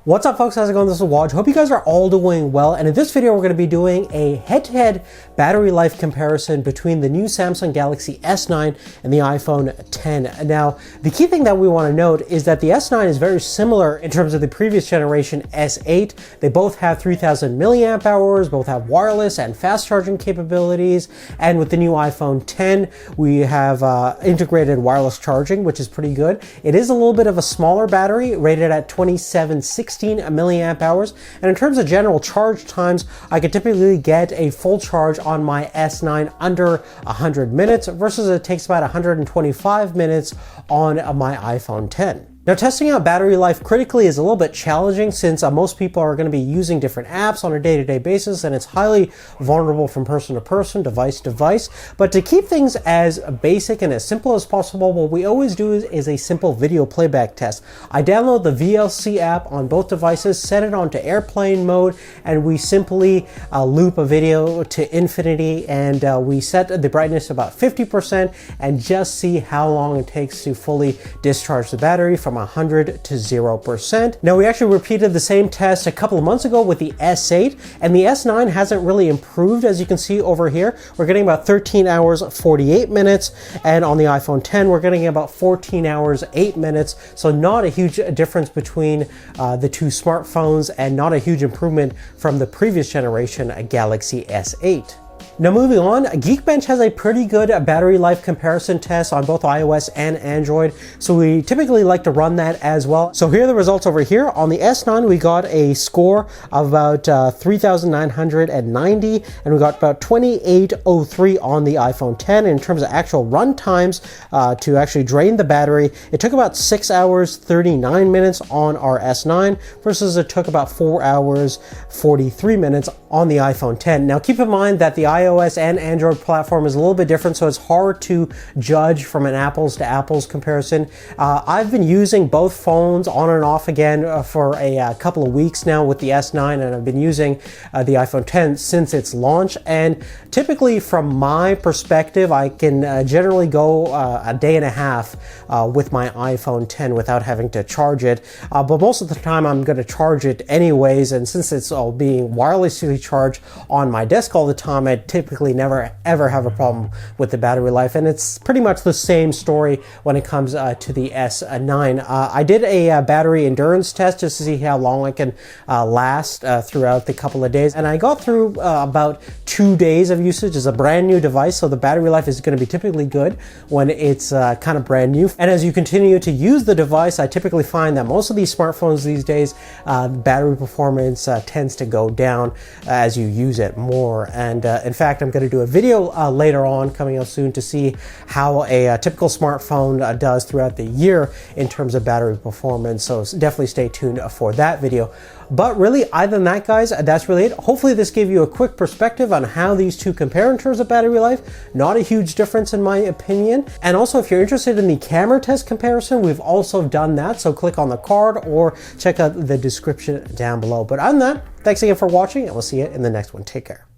What's up, folks? How's it going? This is Waj. Hope you guys are all doing well. And in this video, we're going to be doing a head-to-head battery life comparison between the new Samsung Galaxy S9 and the iPhone X. Now, the key thing that we want to note is that the S9 is very similar in terms of the previous generation S8. They both have 3000 milliamp hours, both have wireless and fast charging capabilities. And with the new iPhone X, we have integrated wireless charging, which is pretty good. It is a little bit of a smaller battery, rated at 2760 milliamp hours. And in terms of general charge times, I could typically get a full charge on my S9 under 100 minutes versus it takes about 125 minutes on my iPhone X. Now, testing out battery life critically is a little bit challenging since most people are going to be using different apps on a day-to-day basis, and it's highly vulnerable from person to person, device to device. But to keep things as basic and as simple as possible, what we always do is a simple video playback test. I download the VLC app on both devices, set it onto airplane mode, and we simply loop a video to infinity, and we set the brightness about 50% and just see how long it takes to fully discharge the battery from 100 to 0%. Now, we actually repeated the same test a couple of months ago with the S8, and the S9 hasn't really improved. As you can see over here, we're getting about 13 hours 48 minutes, and on the iPhone X we're getting about 14 hours 8 minutes. So not a huge difference between the two smartphones, and not a huge improvement from the previous generation Galaxy S8. Now, moving on, Geekbench has a pretty good battery life comparison test on both iOS and Android, so we typically like to run that as well. So here are the results over here. On the S9, we got a score of about 3,990, and we got about 2803 on the iPhone X. In terms of actual run times to actually drain the battery, it took about 6 hours 39 minutes on our S9 versus it took about 4 hours 43 minutes on the iPhone X. Now, keep in mind that the iOS and Android platform is a little bit different, so it's hard to judge from an apples to apples comparison. I've been using both phones on and off again for a couple of weeks now with the S9, and I've been using the iPhone X since its launch. And typically, from my perspective, I can generally go a day and a half with my iPhone X without having to charge it. But most of the time, I'm going to charge it anyways, and since it's all being wirelessly charged on my desk all the time, I typically never ever have a problem with the battery life. And it's pretty much the same story when it comes to the S9. I did a battery endurance test just to see how long I can last throughout the couple of days, and I got through about 2 days of usage. It's a brand new device, so the battery life is going to be typically good when it's kind of brand new. And as you continue to use the device, I typically find that most of these smartphones these days, battery performance tends to go down as you use it more. And in fact, I'm going to do a video later on coming out soon to see how a typical smartphone does throughout the year in terms of battery performance. So definitely stay tuned for that video. But really, other than that, guys, that's really it. Hopefully this gave you a quick perspective on how these two compare in terms of battery life. Not a huge difference in my opinion. And also, if you're interested in the camera test comparison, we've also done that. So click on the card or check out the description down below. But other than that, thanks again for watching, and we'll see you in the next one. Take care.